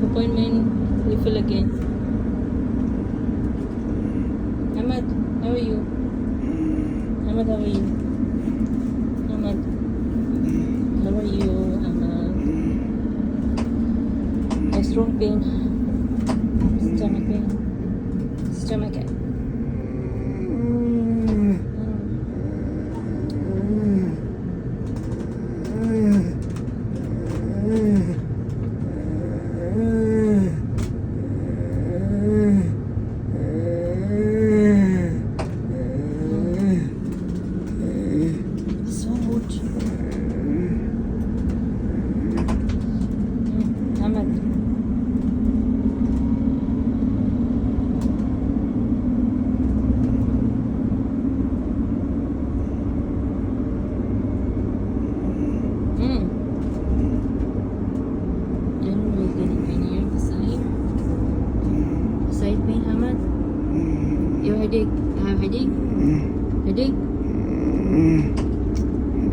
appointment, refill again. Ahmad, how are you? Ahmad, how are you? Ahmad, how are you? Ahmad. Strong pain. Stomach pain. Stomach ache. Headache. You have headache? Headache?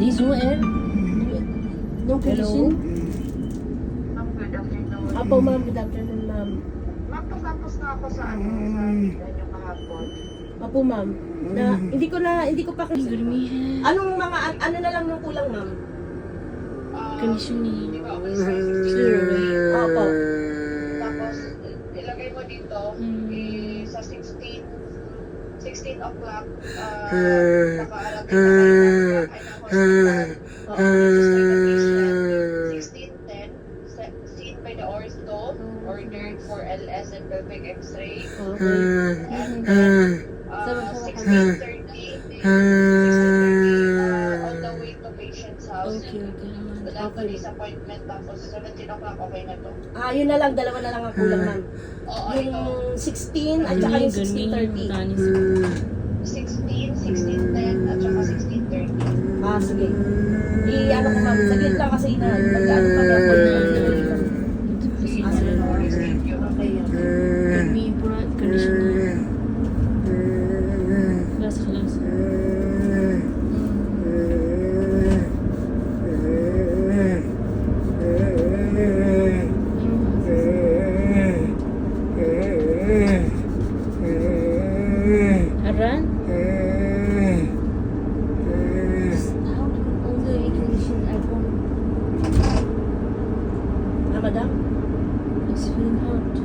This air? No condition? Good afternoon. Apo ma'am, good afternoon ma'am. Ma'am, tapos na ako sa ano sa venue kahapon. Apo ma'am. Na hindi ko pa Durmihan. Anong mga ano na lang yung kulang ma'am? Conditioning. Di ba okay sa Opo. Tapos, ilagay mo dito, sa 16 o'clock, nakaalagay na kayo ng hospital. Oo. 16:10, seen by the ortho, ordered for LS and pelvic x-ray. Okay. And then, 16:30, on the way to patient's house. Okay. Wala ko disappointment, tapos 17 o'clock, okay na to. Yun na lang, dalawa na lang ang kulang ma'am. Oo, ito. Yung 16 at saka yung 16:30. 16, 16:10, at saka 16:30. Sige. Ano ko ma'am, saglit lang kasi nag-ano pa na ako na. Sige, no worries, thank you. Okay. Kami pura conditioning. Kelas. Aran? All the air condition aircon. Madam? It's feeling hot.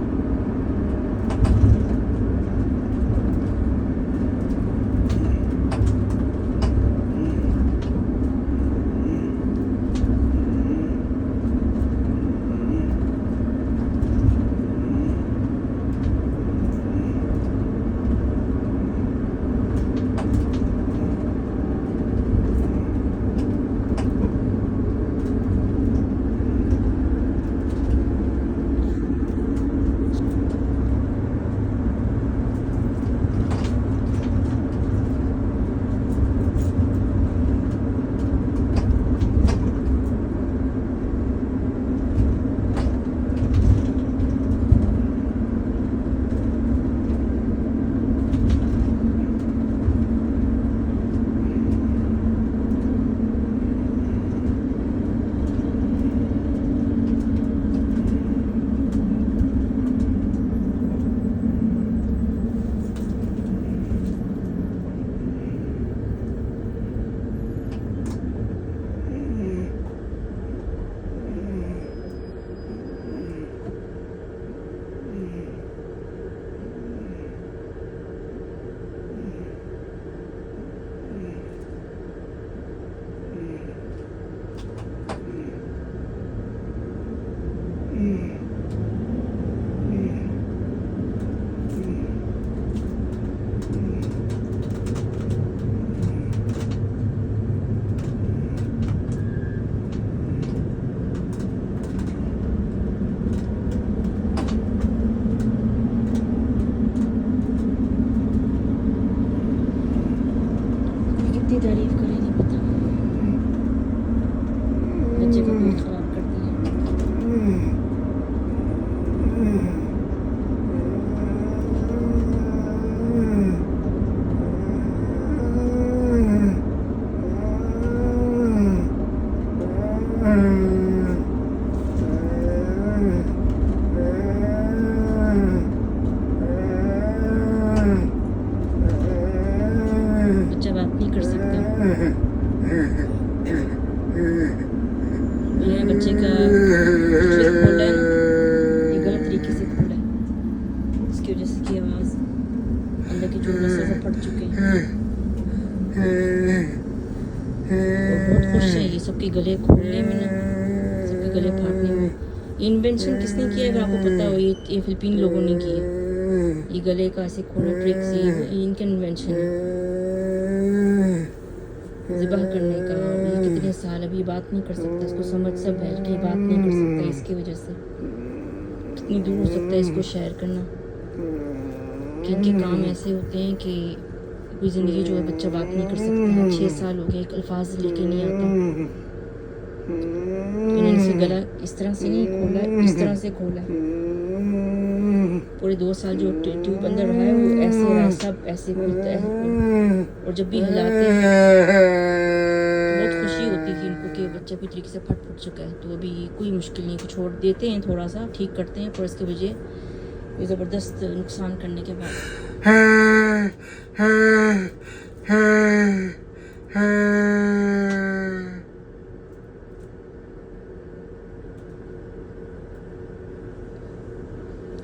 गले खोलने में ना, सबके गले फाड़ने में। Invention किसने किया है अगर आपको पता हो? ये फिलिपीन लोगों ने किया। ये गले का ऐसे खोलना ट्रिक्स ये इनका इन्वेंशन है ज़िबाह करने का। ये कितने साल अभी बात नहीं कर सकता, इसको समझ सब है कि बात नहीं कर सकता, इसकी वजह से कितनी दूर हो सकता है इसको शेयर करना। कि इनके काम ऐसे होते हैं कि कोई ज़िंदगी जो है बच्चा बात नहीं कर सकता। 6 साल हो गए, एक अल्फाज लेके नहीं आता। इन्होंने इसे गला इस तरह से नहीं खोला, इस तरह से खोला। पूरे 2 साल जो ट्यूब अंदर रहा है वो ऐसे रहा है, सब ऐसे खुलता है। और जब भी हिलाते हैं तो बहुत खुशी होती थी इनको कि बच्चा पूरी तरीके से फट चुका है। तो अभी कोई मुश्किल नहीं, छोड़ देते हैं, थोड़ा सा ठीक करते हैं, पर इसके वजह ये ज़बरदस्त नुकसान करने के बाद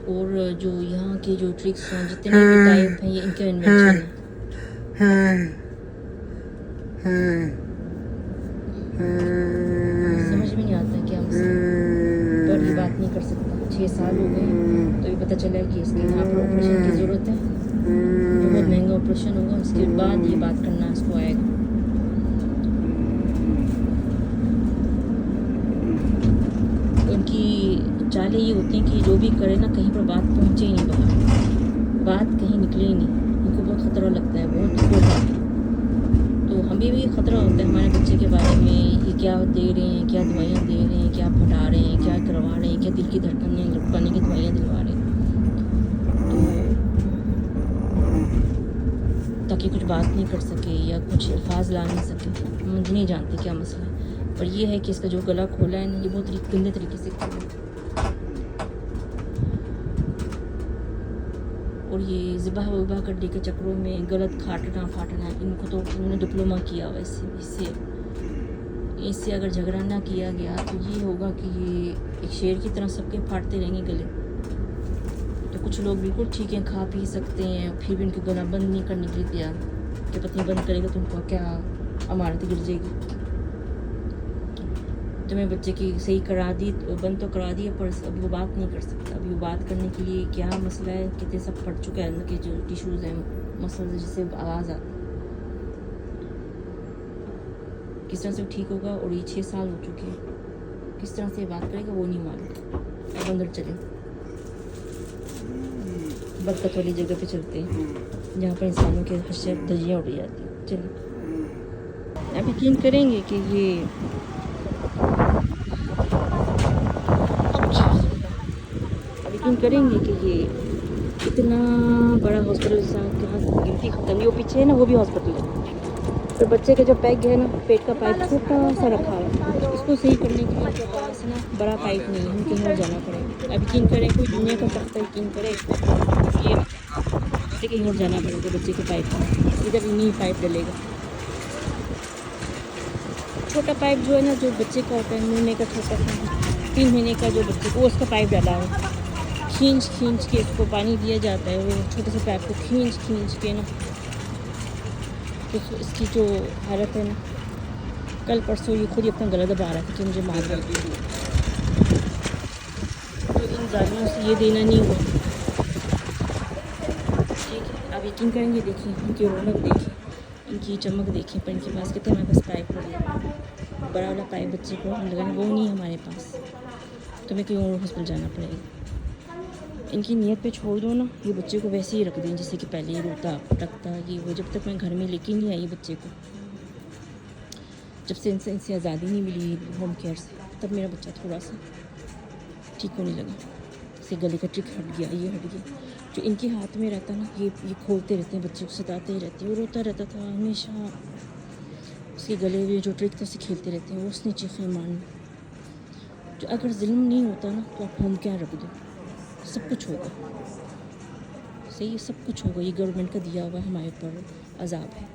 और जो यहाँ के जो ट्रिक्स हैं जितने भी टाइप हैं ये इनका इन्वेंशन है। समझ में नहीं आता क्या मसला, पर ये बात नहीं कर सकता। 6 साल हो गए तो ये पता चला कि इसके यहाँ पर ऑपरेशन की ज़रूरत है, बहुत महंगा ऑपरेशन होगा, उसके बाद ये बात करना इसको आएगा। इनकी चालें ये होती हैं कि जो भी करे ना कहीं पर बात पहुँचे ही नहीं, बात कहीं निकले ही नहीं। इनको बहुत ख़तरा लगता है, बहुत तो हमें भी ख़तरा होता है हमारे बच्चे के बारे में। ये क्या दे रहे हैं, क्या दवाइयाँ दे रहे हैं, क्या फटा रहे हैं, क्या करवा रहे हैं, क्या दिल की धड़कनें रुकवाने की दवाइयाँ दिलवा रहे हैं, तो ताकि कुछ बात नहीं कर सके या कुछ अल्फाज ला नहीं सके। हम नहीं जानते क्या मसला है, पर यह है कि इसका जो गला खोला है ना ये बहुत गंदे तरीके से खोला है। और ये ज़िबाह वबाह करने के चक्करों में गलत काटना फाटना, इनको तो उन्होंने डिप्लोमा किया हुआ इससे अगर झगड़ा ना किया गया तो ये होगा कि ये एक शेर की तरह सबके फाटते रहेंगे गले। तो कुछ लोग बिल्कुल ठीक हैं, खा पी सकते हैं, फिर भी उनके गला बंद नहीं करने के लिए तैयार कि पत्नी बंद करेगा तो उनको क्या अमारत गिर जाएगी। तो मैं बच्चे की सही करा दी, बंद तो करा दिया, पर अभी वो बात नहीं कर सकता। अभी वो बात करने के लिए क्या मसला है, कितने सब फट चुका है उनके जो टिश्यूज़ हैं, मसल जिससे आवाज़ आती, किस तरह से वो ठीक होगा। और ये 6 साल हो चुके हैं, किस तरह से बात करेगा वो नहीं मालूम। अब अंदर चले, बरकत वाली जगह पे चलते हैं जहाँ पर इंसानों के हशर धज्जियाँ उड़ जाती हैं। चलिए अब यकीन करेंगे कि ये करेंगे कि ये इतना बड़ा हॉस्पिटल गिनती खत्म नहीं, वो पीछे है ना वो भी हॉस्पिटल है। तो बच्चे के जो पैग है ना, पेट का पाइप छोटा सा रखा है, इसको सही करने के लिए के पास ना बड़ा पाइप नहीं है, हमें कहीं और जाना पड़ेगा। अब यकीन करें, कोई दुनिया का तख्ता यकीन करे ये कहीं और जाना पड़ेगा बच्चे के पाइप में, इधर नहीं पाइप डलेगा। छोटा पाइप जो है ना, जो बच्चे का होता है महीने का छोटा सा 3 महीने का जो बच्चे को, वो उसका पाइप डाला है, खींच के इसको पानी दिया जाता है। वो छोटे से पाइप को खींच के ना, तो इसकी जो हालत है ना, कल परसों ये खुद ही अपना गला दबा रहा था कि मुझे मार कर, तो इन जालियों से ये देना नहीं हुआ। ठीक है, आप यकीन करेंगे, देखिए इनकी रौनक देखिए, इनकी चमक देखिए, पर इनके पास कितने हमारे पास पाइप हो गया, बड़ा वाला पाइप बच्चे को लगाना वो नहीं है हमारे पास, तो मैं कहीं और हॉस्पिटल जाना पड़ेगा। इनकी नीयत पे छोड़ दो ना, ये बच्चे को वैसे ही रख दें जैसे कि पहले ही रोता पटकता ये वो। जब तक मैं घर में लेके नहीं आई बच्चे को, जब से इनसे आज़ादी नहीं मिली होम केयर से, तब मेरा बच्चा थोड़ा सा ठीक होने लगा। जैसे गले का ट्रिक हट गया, ये हट गया। जो इनके हाथ में रहता ना, ये खोलते रहते हैं, बच्चे को सताते ही रहते हैं। वो रोता रहता था हमेशा, उसके गले में जो ट्रिक था उसे खेलते रहते हैं, वो उसने चीखें मारनी। जो अगर जुल्म नहीं होता ना तो आप होम केयर रख दो, सब कुछ होगा सही, सब कुछ होगा। ये गवर्नमेंट का दिया हुआ हमारे ऊपर अजाब है।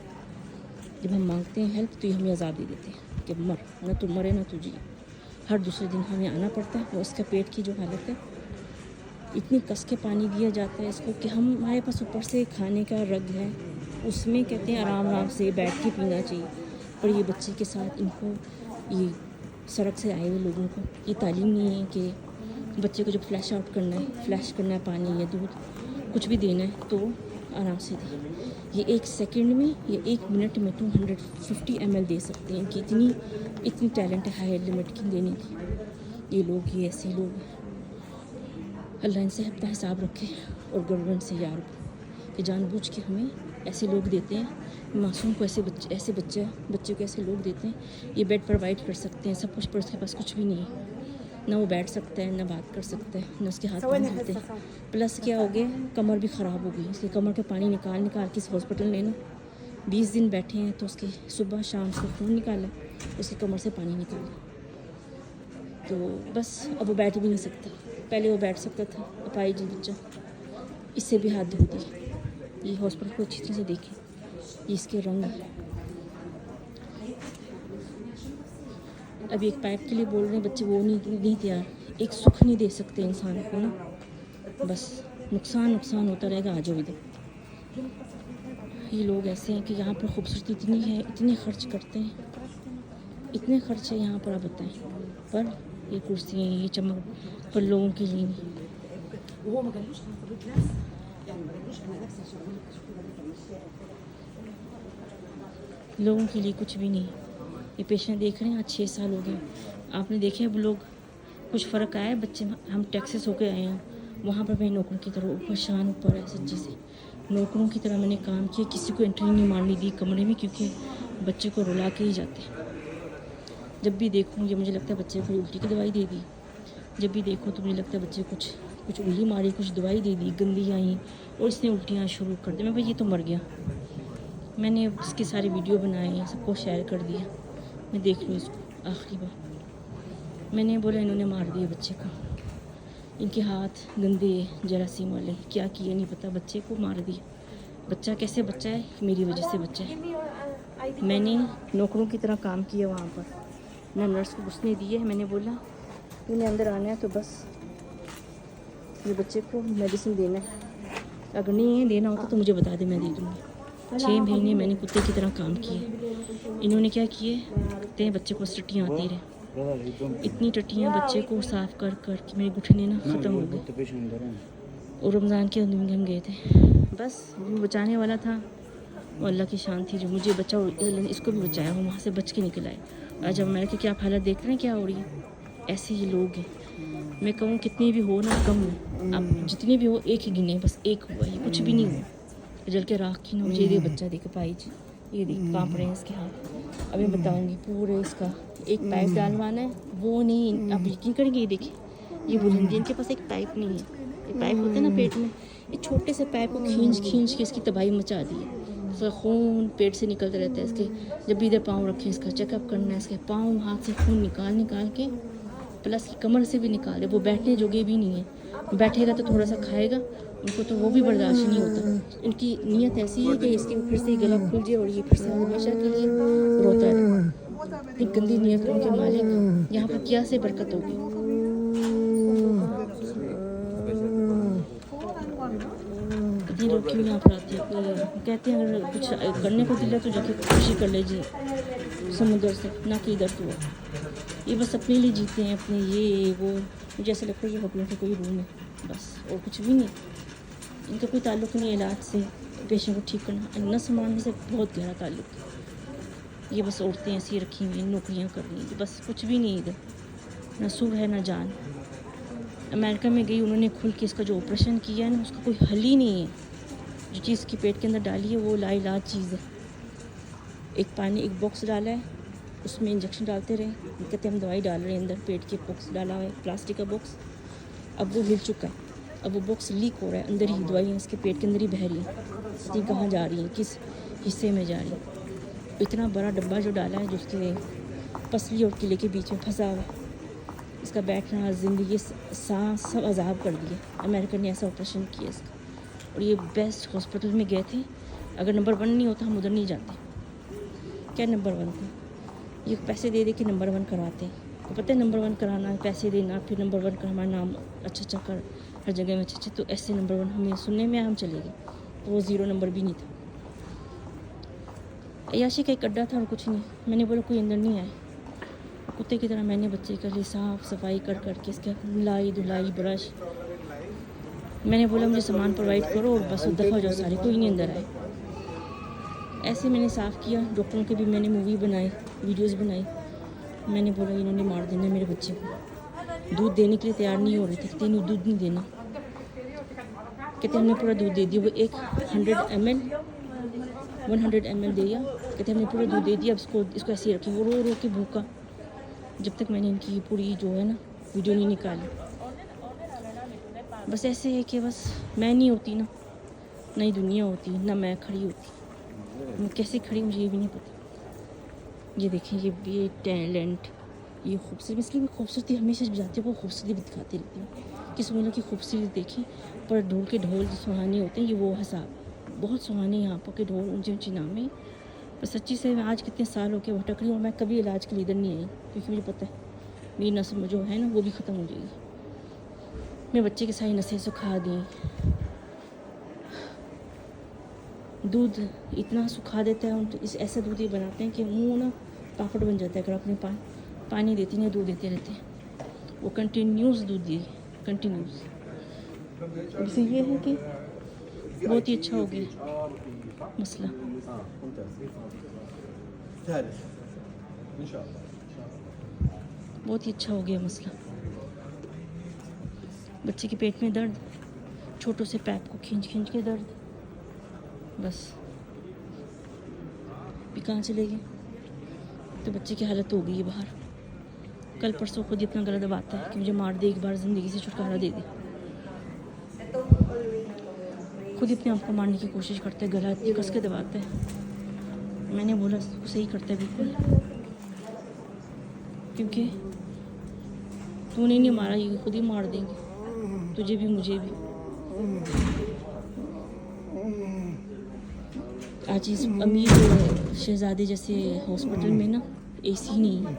जब हम मांगते हैं हेल्प तो ये हमें अजाब दे देते हैं कि मर, ना तो मरे ना तो जिए। हर दूसरे दिन हमें आना पड़ता है। और उसका पेट की जो हालत है, इतनी कस के पानी दिया जाता है इसको कि हमारे पास ऊपर से खाने का रग है, उसमें कहते हैं आराम से बैठ के पीना चाहिए, पर ये बच्चे के साथ इनको ये सड़क से आए हुए लोगों को ये तालीम नहीं है कि बच्चे को जब फ्लैश आउट करना है, फ्लैश करना है, पानी या दूध कुछ भी देना है तो आराम से दें। ये 1 सेकंड में या 1 मिनट में 250 ml दे सकते हैं। इनकी इतनी टैलेंट है हायर लिमिट की देने की। ये लोग ये ऐसे लोग हैं। अल्लाह इनसे अपना हिसाब रखे और गवर्नमेंट से यार कि जानबूझ के हमें ऐसे लोग देते हैं, मासूम को ऐसे बच्चे को ऐसे लोग देते हैं। ये बेड प्रोवाइड कर सकते हैं सब कुछ, पर उसके पास कुछ भी नहीं है, ना वो बैठ सकता है, ना बात कर सकता है, ना उसके हाथ पाँव चलते हैं। प्लस क्या हो गया, कमर भी ख़राब हो गई। उसकी कमर के पानी निकाल के इस हॉस्पिटल लेना 20 दिन बैठे हैं तो उसके सुबह शाम से खून निकाला, उसकी कमर से पानी निकाला। तो बस अब वो बैठ भी नहीं सकता। पहले वो बैठ सकता था, अपाई जी बच्चा, इससे भी हाथ धो दी। ये हॉस्पिटल को अच्छी तरह से देखें, ये इसके रंग है। अब एक पाइप के लिए बोल रहे हैं बच्चे, वो नहीं तैयार। एक सुख नहीं दे सकते इंसान को ना, बस नुकसान होता रहेगा। आ जाओ इधर। ये लोग ऐसे हैं कि यहाँ पर खूबसूरती इतनी है, इतने खर्च करते हैं, इतने खर्च है यहाँ पर, आप बताएं। पर ये कुर्सियाँ, ये चमक पर लोगों के लिए नहीं। लोगों के लिए कुछ भी नहीं। ये पेशेंट देख रहे हैं, आज 6 साल हो गए। आपने देखे अब लोग कुछ फ़र्क आया है? बच्चे हम टेक्सास होके आए हैं, वहाँ पर मैं नौकरों की तरह ऊपर है सच्ची से। नौकरों की तरह मैंने काम किया, किसी को एंट्री नहीं मारनी दी कमरे में, क्योंकि बच्चे को रुला के ही जाते। जब भी देखूँ ये मुझे लगता है बच्चे को उल्टी की दवाई दे दी। जब भी देखो तो मुझे लगता है बच्चे कुछ उंगली मारी, कुछ दवाई दे दी, गंदी आई और इसने उल्टियाँ शुरू कर दी। मैं भाई ये तो मर गया। मैंने इसकी सारी वीडियो बनाई, सबको शेयर कर दिया। मैं देख लूँ इसको आखिरी बार। मैंने बोला इन्होंने मार दिया बच्चे को, इनके हाथ गंदे जरासीम वाले, क्या किया नहीं पता, बच्चे को मार दिया। बच्चा कैसे बच्चा है? मेरी वजह से बच्चा है। मैंने नौकरों की तरह काम किया वहाँ पर, ना नर्स को घुसने दिए। मैंने बोला इन्हें अंदर आना है तो बस ये बच्चे को मेडिसिन देना है, अगर नहीं है देना होता तो मुझे बता दे, मैं दे दूँगी। 6 महीने मैंने कुत्ते की तरह काम किए। इन्होंने क्या किए, कहते बच्चे को टट्टियाँ आती रहे, इतनी टट्टियाँ बच्चे को साफ़ कर कि मेरे घुटने ना ख़त्म हो गए। और रमज़ान के दिन हम गए थे, बस बचाने वाला था और अल्लाह की शान थी जो मुझे बचा, इसको भी बचाया, वो वहाँ से बच के निकल आए। आज अमेरिका की आप हालत देख रहे हैं क्या हो रही है। ऐसे ये लोग हैं। मैं कहूँ कितनी भी हो ना कम है, आप जितनी भी हो एक ही गिने, बस एक हुआ, ये कुछ भी नहीं हुआ। जल के राख की ना मुझे ये बच्चा देखे पाई जी, ये देख काँप रहे हैं इसके हाथ। अब मैं बताऊँगी पूरे इसका एक पाइप डालवाना है, वो नहीं, आप यकीन करेंगे। ये देखिए ये बुलंदी, इनके पास एक पाइप नहीं है। ये पाइप होता है ना पेट में, ये छोटे से पाइप को खींच के इसकी तबाही मचा दी है। इसका खून पेट से निकलता रहता है इसके। जब भी इधर पाँव रखें, इसका चेकअप करना है, इसके पाँव हाथ से खून निकाल के, प्लस की कमर से भी निकाले। वो बैठने जोगे भी नहीं है, बैठेगा तो थोड़ा सा खाएगा, उनको तो वो भी बर्दाश्त नहीं होता। इनकी नीयत ऐसी है कि इसके फिर से गला खुल जाए और ये फिर से हमेशा के लिए रोता रहे। एक गंदी नीयत उनके मालिक, यहाँ पर क्या से बरकत होगी। इतनी लोग क्यों यहाँ पर आते हैं, कहते हैं अगर कुछ करने को दिला तो जाके खुशी कर लीजिए समुद्र से, ना कि इधर तो। ये बस अपने लिए जीते हैं, अपने ये वो। मुझे ऐसा लगता है ये होटलों का कोई रूम है बस, और कुछ भी नहीं। इनका कोई ताल्लुक़ नहीं है इलाज से, पेशेंट को ठीक करना न संभालने से बहुत गहरा ताल्लुक़ है। ये बस औरतें ऐसी रखी हुई हैं, नौकरियाँ कर रही हैं, बस कुछ भी नहीं इधर, ना सुर है ना जान। अमेरिका में गई, उन्होंने खुल के इसका जो ऑपरेशन किया है ना, उसका कोई हल ही नहीं है। जो चीज़ की पेट के अंदर डाली है वो लाइलाज चीज़ है। एक बॉक्स डाला है, उसमें इंजेक्शन डालते रहे, कहते हम दवाई डाल रहे हैं अंदर। पेट के बॉक्स डाला हुआ है, प्लास्टिक का बॉक्स, अब वो हिल चुका है, अब वो बॉक्स लीक हो रहा है, अंदर ही दवाइयाँ इसके पेट के अंदर ही बह रही हैं। ये कहाँ जा रही हैं, किस हिस्से में जा रही हैं। इतना बड़ा डब्बा जो डाला है, जो उसके पसली और किले के बीच में फंसा हुआ, इसका बैठना, ज़िंदगी, सांस सब अजाब कर दिए। अमेरिका ने ऐसा ऑपरेशन किया इसका, और ये बेस्ट हॉस्पिटल में गए थे। अगर नंबर 1 नहीं होता हम उधर नहीं जाते। क्या नंबर 1 था, ये पैसे दे के नंबर 1 करवाते हैं। तो पता है नंबर 1 कराना, पैसे देना, फिर नंबर 1 का हमारा नाम अच्छा कर, हर जगह में अच्छे। तो ऐसे नंबर 1 हमें सुनने में हम चले गए, तो वो 0 नंबर भी नहीं था। अयाशी का एक अड्डा था और कुछ नहीं। मैंने बोला कोई अंदर नहीं आए, कुत्ते की तरह मैंने बच्चे के लिए साफ़ सफाई कर के इसके लाई धुलाई ब्रश, मैंने बोला मुझे सामान प्रोवाइड करो और बस दफ़ा हो जाओ सारे, कोई नहीं अंदर आए। ऐसे मैंने साफ़ किया। डॉक्टरों के भी मैंने मूवी बनाई, वीडियोस बनाई। मैंने बोला इन्होंने मार देना मेरे बच्चे को। दूध देने के लिए तैयार नहीं हो रही थी, कहते दूध नहीं देना, कहते हमने पूरा दूध दे दिया। वो 100 ml दिया, कहते हमने पूरा दूध दे दिया, अब इसको ऐसे ही रखें। वो रो रो के भूखा, जब तक मैंने इनकी पूरी जो है ना वीडियो नहीं निकाली। बस ऐसे है कि बस मैं नहीं होती ना, नई दुनिया होती ना, मैं खड़ी होती। मैं कैसे खड़ी मुझे ये भी नहीं पता। ये देखें, ये टैलेंट, ये खूबसूरती, इसलिए मैं खूबसूरती हमेशा जाती हूँ, वो खूबसूरती भी दिखाती रहती हूँ। किस मुल्क की खूबसूरती देखी, पर ढोल के ढोल जो सुहाने होते हैं, ये वो हिसाब बहुत सुहाने यहाँ पर के ढोल ऊँचे ऊँचे नामे। पर सच्ची से मैं आज कितने साल हो के भटक रही हूँ और मैं कभी इलाज के लिए इधर नहीं आई, क्योंकि मुझे पता है मेरी नस्ल जो है ना वो भी ख़त्म हो जाएगी। मैं बच्चे की सारी नसें सुखा दी, दूध इतना सुखा देता है, तो इस ऐसा दूध ये बनाते हैं कि मुंह ना पापड़ बन जाता है। अगर अपने पानी देती नहीं, दूध देते रहते हैं। वो कंटिन्यूस दूध दिए, कंटिन्यूस। इससे ये है कि बहुत ही अच्छा हो गया मसला। बहुत ही अच्छा हो गया मसला। बच्चे के पेट में दर्द, छोटों से पैप को खींच के दर्द, बस भी कहाँ चले गए। तो बच्चे की हालत हो गई है बाहर। कल परसों खुद ही अपना गला दबाता है कि मुझे मार दे, एक बार ज़िंदगी से छुटकारा दे दे। खुद ही अपने आप को मारने की कोशिश करता है, गला इतनी कस के दबाता है। मैंने बोला सही करता है बिल्कुल, क्योंकि तूने नहीं मारा, ये खुद ही मार देंगे, तुझे भी मुझे भी। आज इस अमीर शहजादे जैसे हॉस्पिटल में ना एसी नहीं है।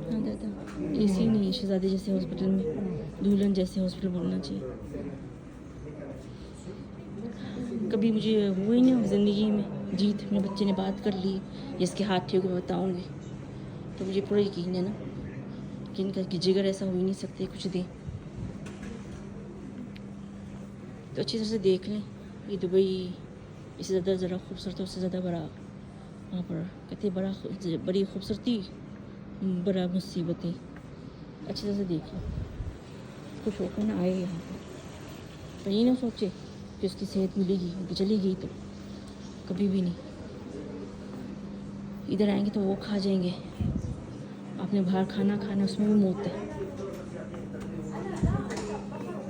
हाँ दादा, एसी नहीं है शहजादे जैसे हॉस्पिटल में, दुल्हन जैसे हॉस्पिटल बोलना चाहिए। कभी मुझे वो ही नहीं ज़िंदगी में जीत, मेरे बच्चे ने बात कर ली, जिसके हाथ ठीक मैं बताऊँगी, तो मुझे पूरा यकीन है ना कि इनका कि जिगर ऐसा हो ही नहीं सकते कुछ दे। तो अच्छी तरह से देख लें, ये दुबई इससे ज़्यादा ज़रा खूबसूरत है, उससे ज़्यादा बड़ा वहाँ पर कहते बड़ी खूबसूरती, बड़ा मुसीबतें। अच्छी तरह से देख लें, कुछ होकर ना आए यहाँ पर ये ना सोचे कि उसकी सेहत मिलेगी, कि चली गई तो कभी भी नहीं। इधर आएंगे तो वो खा जाएंगे, आपने बाहर खाना खाना उसमें भी मौत है।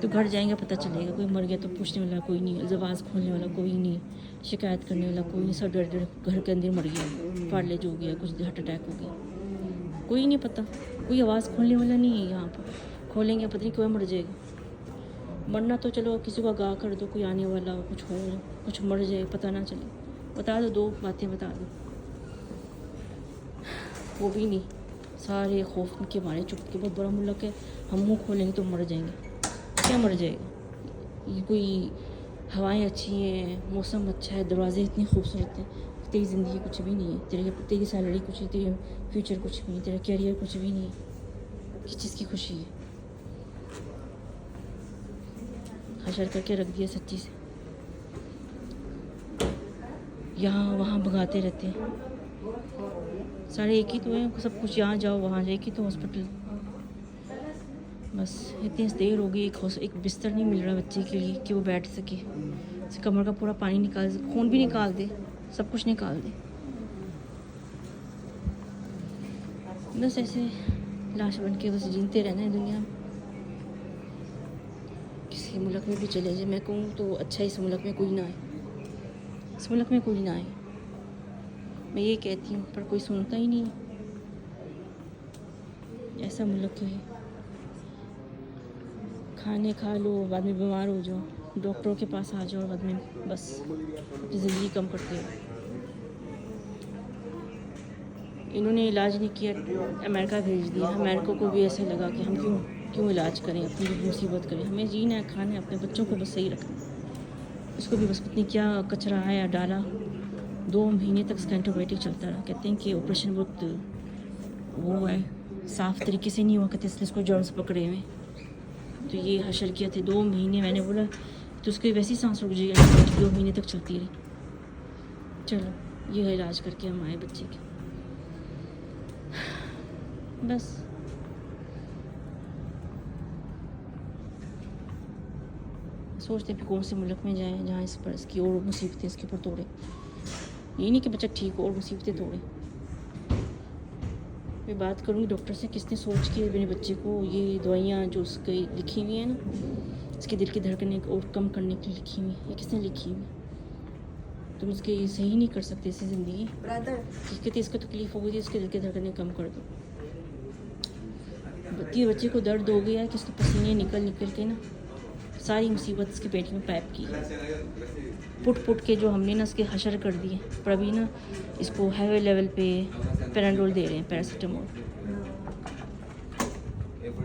तो घर जाएंगे पता चलेगा, कोई मर गया तो पूछने वाला कोई नहीं, आवाज़ खोलने वाला कोई नहीं, शिकायत करने वाला कोई नहीं। सब डर घर के अंदर मर गया, पार्लेज हो गया, कुछ हार्ट अटैक हो गया, कोई नहीं पता, कोई आवाज़ खोलने वाला नहीं है यहाँ पर। खोलेंगे पता नहीं कोई मर जाएगा। मरना तो चलो किसी को आगाह कर दो, कोई आने वाला हो, कुछ हो, कुछ मर जाए पता ना चले, बता दो, 2 बातें बता दो, वो भी नहीं। सारे खौफ के मारे चुप के, बहुत बड़ा मुल्क है, हम मुँह खोलेंगे तो मर जाएंगे, क्या मर जाएगा। ये कोई हवाएं अच्छी हैं, मौसम अच्छा है, दरवाजे इतने खूबसूरत हैं, तेरी ज़िंदगी कुछ भी नहीं है, तेरी सैलरी कुछ नहीं, तेरी फ्यूचर कुछ भी नहीं, तेरा कैरियर कुछ भी नहीं है, किस चीज़ की खुशी है। हशर करके रख दिया सच्ची से, यहाँ वहाँ भगाते रहते हैं। सारे एक ही तो हैं, सब कुछ यहाँ जाओ वहाँ जाए, एक ही तो हॉस्पिटल। बस इतनी देर हो गई, एक बिस्तर नहीं मिल रहा बच्चे के लिए कि वो बैठ सके, कमर का पूरा पानी निकाल, खून भी निकाल दे, सब कुछ निकाल दे। बस ऐसे लाश बन के बस जीते रहना है दुनिया में। किसी मुल्क में भी चले जाए, मैं कहूँ तो अच्छा, इस मुल्क में कोई ना आए, इस मुल्क में कोई ना आए, मैं ये कहती हूँ, पर कोई सुनता ही नहीं है। ऐसा मुल्क है, खाने खा लो, बाद में बीमार हो जाओ, डॉक्टरों के पास आ जाओ, बाद में बस अपनी ज़िंदगी कम करते हो। इन्होंने इलाज नहीं किया, अमेरिका भेज दिया। अमेरिका को भी ऐसे लगा कि हम क्यों इलाज करें, अपनी मुसीबत करें, हमें जीना है, खाना है, अपने बच्चों को बस सही रखना। इसको भी बस पत्नी क्या कचरा आया डाला, 2 महीने तक इसका एंटीबायोटिक चलता रहा। कहते हैं कि ऑपरेशन बहुत वो है, साफ़ तरीके से नहीं हुआ, कहते इसलिए इसको जर्म्स पकड़े हुए। तो ये हशर किया थे 2 महीने। मैंने बोला तो उसकी वैसी सांस रुक जाएगी, एंटीबायोटिक 2 महीने तक चलती रही। चलो ये है इलाज करके हम आए बच्चे के, बस। सोचते भी कौन से मुल्क में जाएं जहाँ इस पर इसकी और मुसीबतें इसके ऊपर तोड़े। ये नहीं कि बच्चा ठीक हो और मुसीबतें तोड़े। मैं बात करूँगी डॉक्टर से, किसने सोच के मेरे बच्चे को ये दवाइयाँ जो उसकी लिखी हुई हैं ना, इसके दिल की धड़कने और कम करने के लिए लिखी हुई, ये किसने लिखी हुई? तुम इसके सही नहीं कर सकते इससे ज़िंदगी। कहते इसको तकलीफ़ हो गई थी, इसके दिल की धड़कने कम कर दो। बच्चे को दर्द हो गया है कि इसको पसीने निकल निकल के ना सारी मुसीबत इसके पेट में पैप की, पुट के जो हमने ना इसके हशर कर दिए। पर अभी ना इसको हाई लेवल पे पैराडोल दे रहे हैं, पैरासीटामोल।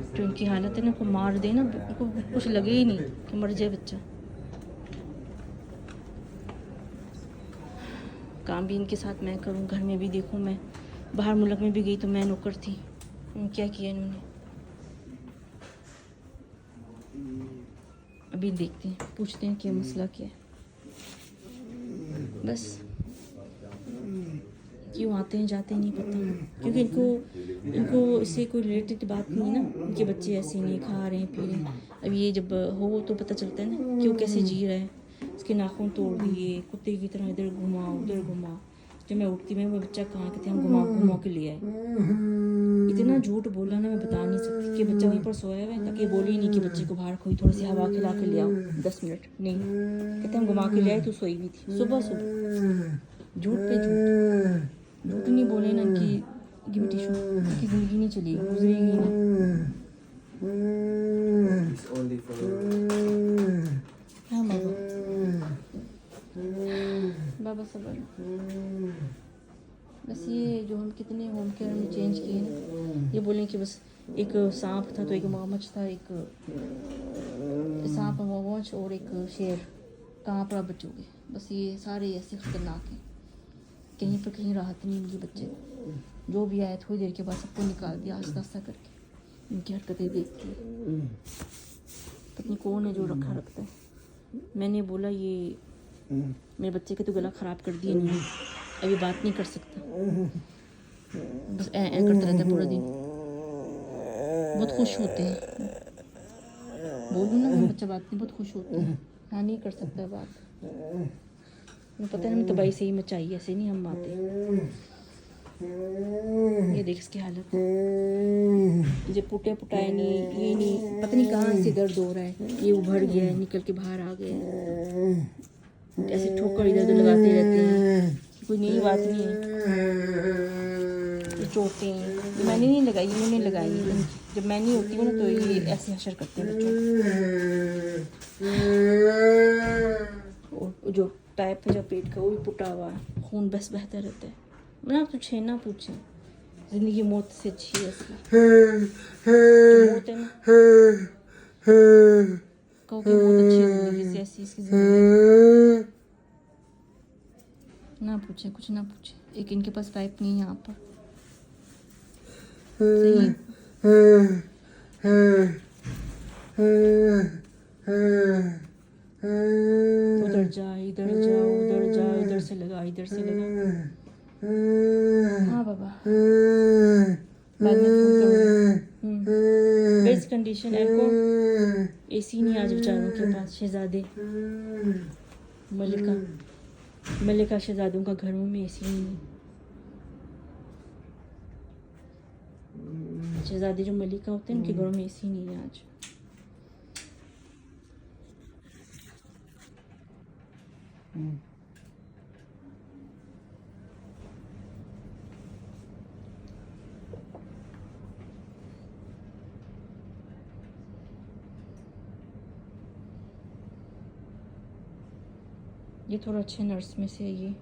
तो इनकी हालत है ना, को मार दे ना, उनको कुछ लगे ही नहीं कि मर जाए बच्चा। काम भी इनके साथ मैं करूं, घर में भी देखूं। मैं बाहर मुल्क में भी गई तो मैं नौकर थी। क्या किया इन्होंने? अभी देखते हैं, पूछते हैं क्या मसला क्या है। बस क्यों आते हैं जाते हैं नहीं पता, क्योंकि इनको इससे कोई रिलेटेड बात नहीं है ना। इनके बच्चे ऐसे नहीं खा रहे हैं पी रहे हैं। अब ये जब हो तो पता चलता है ना कि वो कैसे जी रहा है। इसके नाखून तोड़ दिए, कुत्ते की तरह इधर घुमा उधर घुमा। जब मैं उठती मैं वो बच्चा कहाँ, कहते हम घुमा के ले आए। इतना झूठ बोला ना, मैं बता नहीं सकती कि बच्चा वहीं पर सोया हुआ है, ताकि बोले ही नहीं कि बच्चे को बाहर कोई थोड़ी सी हवा खिला के ले आओ 10 मिनट। नहीं, कहते हम घुमा के ले आए तो सोई हुई थी सुबह। झूठ पे झूठ नहीं बोले ना कि टिश्यू की ज़िंदगी नहीं चलेगी, गुजरेगी ना। हाँ बाबा सबर। बस ये जो हम कितने होम केयर में चेंज किए ना, ये बोलें कि बस एक सांप था तो एक मगरमच्छ था, एक सांप मगरमच्छ और एक शेर, कहाँ पर आप बचोगे? बस ये सारे ऐसे ख़तरनाक हैं, कहीं पर कहीं राहत नहीं मिली बच्चे को। जो भी आया थोड़ी देर के बाद सबको निकाल दिया आस्ता आस्ता करके। इनकी हरकतें देख के पता नहीं कौन है जो रखता है। मैंने बोला ये मेरे बच्चे के तो गला ख़राब कर दिया, नहीं अभी बात नहीं कर सकता, बस ऐ करता रहता है पूरा दिन। बहुत खुश होते हैं, बोलूँ ना बच्चा बात नहीं, बहुत खुश होते हैं। हाँ नहीं कर सकता बात, मुझे पता है हम तबाही से ही मचाई, ऐसे नहीं हम आते। ये देख इसकी हालत, ये पुटाए नहीं, ये नहीं, पता नहीं कहाँ से दर्द हो रहा है। ये उभर गया है, निकल के बाहर आ गया है। ऐसे ठोकर इधर उधर लगाते रहते हैं, कोई नई बात नहीं है। ये चोटें ये मैंने नहीं लगाई, इन्होंने लगाई है। जब मैं नहीं होती हूँ ना तो ये ऐसे हशर करते हैं बच्चों। और जो टाइप है जो पेट का वो भी पुटा हुआ है, खून बस बहता रहता है। ना कुछ है ना पूछे, जिंदगी मौत से अच्छी है इसकी। मौत है ना, कहो कि बहुत अच्छी जिंदगी से ऐसी इसकी जिंदगी। ना पूछे, कुछ ना पूछे। एक इनके पास पाइप नहीं है यहाँ पर, सही। उधर जा इधर जा उधर जा, इधर से लगा इधर से लगा। हाँ बाबा, बाद में फोन करूँगी। बेस्ट कंडीशन एयरकॉन, एसी नहीं आज बेचारों के पास। शहजादे मलिका शहजादों का घरों में एसी नहीं। शहजादे जो मलिका होते हैं उनके घरों में एसी नहीं है आज। ये थोड़ा अच्छे नर्स में से है ये।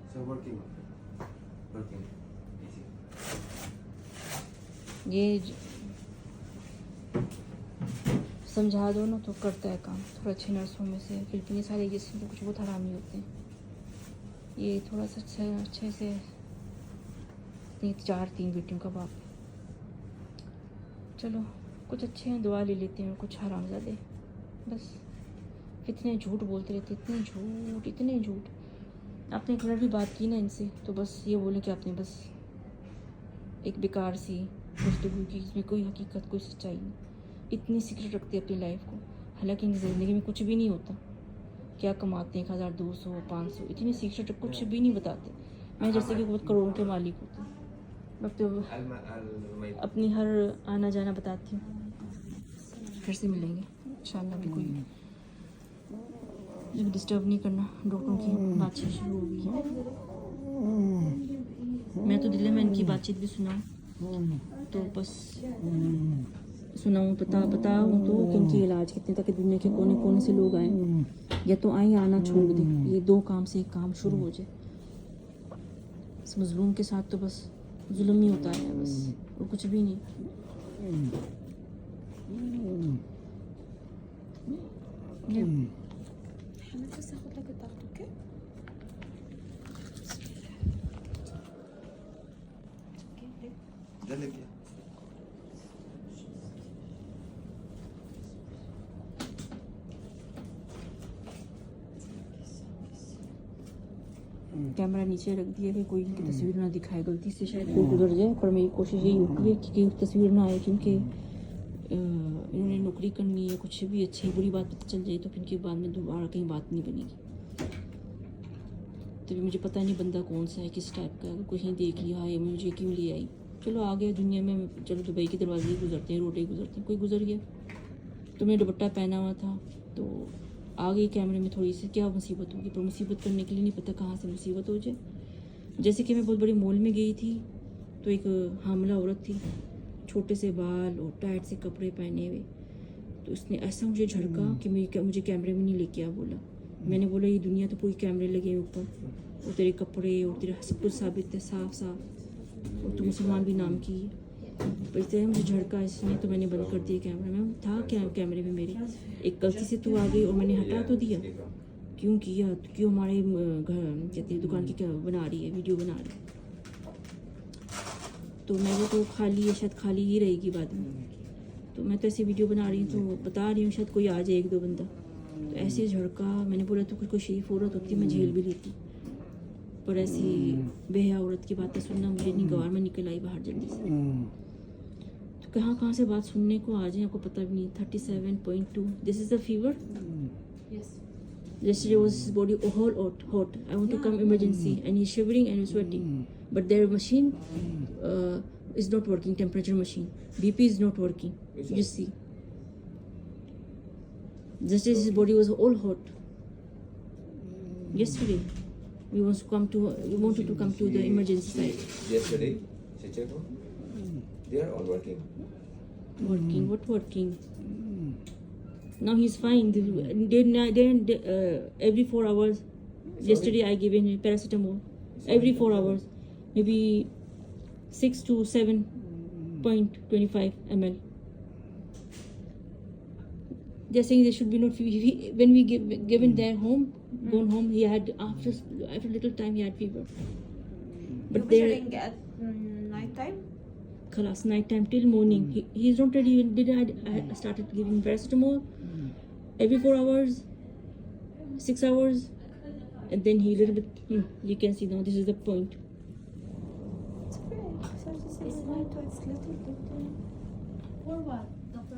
ये समझा दो ना तो करता है काम, थोड़ा अच्छे नर्सों में से। फिलिपीनी सारे जिसमें तो कुछ बहुत हरामी होते हैं। ये थोड़ा सा अच्छे से 3 बेटियों का बाप। चलो कुछ अच्छे हैं, दुआ ले लेते हैं, और कुछ हरामज़ादे बस कितने झूठ बोलते रहते, इतने झूठ। आपने एक बार भी बात की ना इनसे तो बस ये बोले कि आपने बस एक बेकार सी गुफ्तगू की, इसमें कोई हकीकत कोई सच्चाई नहीं। इतनी सीक्रेट रखते अपनी लाइफ को, हालांकि इनकी ज़िंदगी में कुछ भी नहीं होता। क्या कमाते हैं 1000, 200, 500, इतनी सीक्रेट कुछ भी नहीं बताते। मैं जैसे कि बहुत करोड़ों के मालिक होते हैं, मैं तो अपनी हर आना जाना बताती हूँ। फिर से मिलेंगे इंशाल्लाह। भी कोई डिस्टर्ब नहीं करना, डॉक्टरों की बातचीत शुरू हो गई है। मैं तो दिल में इनकी बातचीत भी सुनाऊँ तो बस सुनाऊँ, बताऊँ तो कि उनकी इलाज कितने तक दुनिया के कोने कोने से लोग आए, या तो आए आना छोड़ दें। ये 2 काम से एक काम शुरू हो जाए। इस मजलूम के साथ तो बस जुल्म ही होता है बस, और कुछ भी नहीं। कैमरा नीचे रख दिया कि कोई इनकी तस्वीर ना दिखाए, गलती से शायद कोई गुजर जाए, पर मेरी कोशिश यही होती है कि तस्वीर ना आए, क्योंकि इन्होंने नौकरी करनी है। कुछ भी अच्छी बुरी बात पता चल जाए तो फिर इनके बाद में दोबारा कहीं बात नहीं बनेगी। तभी मुझे पता नहीं बंदा कौन सा है, किस टाइप का है। कहीं देख लिया है मुझे क्यों ले आई, चलो आ गया दुनिया में, चलो दुबई के दरवाजे गुजरते हैं, रोडे गुजरते हैं, कोई गुजर गया। तो मैं दुपट्टा पहना हुआ था तो आ गई कैमरे में, थोड़ी सी क्या मुसीबत होगी, पर मुसीबत करने के लिए नहीं पता कहाँ से मुसीबत हो जाए। जैसे कि मैं बहुत बड़ी मॉल में गई थी तो एक हामला औरत थी, छोटे से बाल और टाइट से कपड़े पहने हुए। तो उसने ऐसा मुझे झड़का कि मुझे कैमरे में नहीं लेके आ बोला। मैंने बोला ये दुनिया तो पूरी कैमरे लगे हैं ऊपर, और तेरे कपड़े और तेरा सब कुछ साबित है साफ, और तू मुसलमान भी नाम की है। पर इस तरह मुझे झड़का इसने, तो मैंने बंद कर दिया कैमरा। में था क्या कैमरे में मेरे, एक गलती से तू आ गई और मैंने हटा तो दिया। क्यों किया, तो क्यों हमारे घर कहते हैं दुकान की क्या बना रही है, वीडियो बना रही है। तो मैं वो तो खाली है, शायद खाली ही रहेगी बाद में। तो मैं तो ऐसी वीडियो बना रही हूँ तो बता रही हूँ, शायद कोई आ जाए 1-2 बंदा। तो ऐसे झड़का, मैंने बोला तो कोई शरीफ औरत होती मैं झेल भी लेती, पर ऐसी बेहया औरत की बातें सुनना मुझे नहीं गवार। में निकल आई बाहर जल्दी से। तो कहाँ से बात सुनने को आ जाए आपको पता भी नहीं। 37.2, this is the fever. Yesterday was his body all hot. I want to come emergency, and he's shivering and sweating. But their machine is not working. Temperature machine, BP is not working. You see, just as his body was all hot. Yesterday, we wanted to come to the emergency side. Yesterday, Chichego, they are all working. Working? What working? Now he's fine. Every 4 hours. Yesterday I gave him paracetamol. Every 4 hours, maybe 6 to 7.25 ml. They're saying there should be no fever. When we given their home, gone home, he had after little time he had fever. But You're there, measuring at night time? Khalas, night time till morning. He's not ready. I started giving paracetamol every 4 hours, 6 hours, and then he little bit. You can see now. This is the point. It's night, it's little bit. For what? Doctor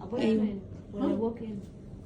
Appointment. When I walk in.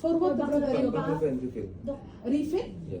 for what the brother Refill. refill Yeah.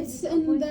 It's in the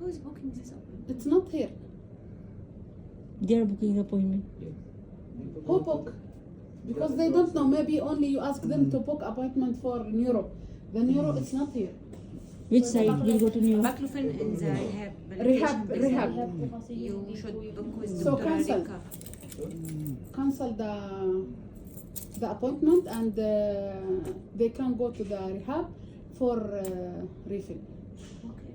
Who's booking this appointment? It's not here. They are booking appointment. Who book? Because they don't know. Maybe only you ask them to book appointment for neuro. The neuro it's not here. Which side will go to New York? Baclofen in the Rehab. You should book with So Dr. cancel. Rika. Cancel the appointment and they can go to the rehab for refill. Okay.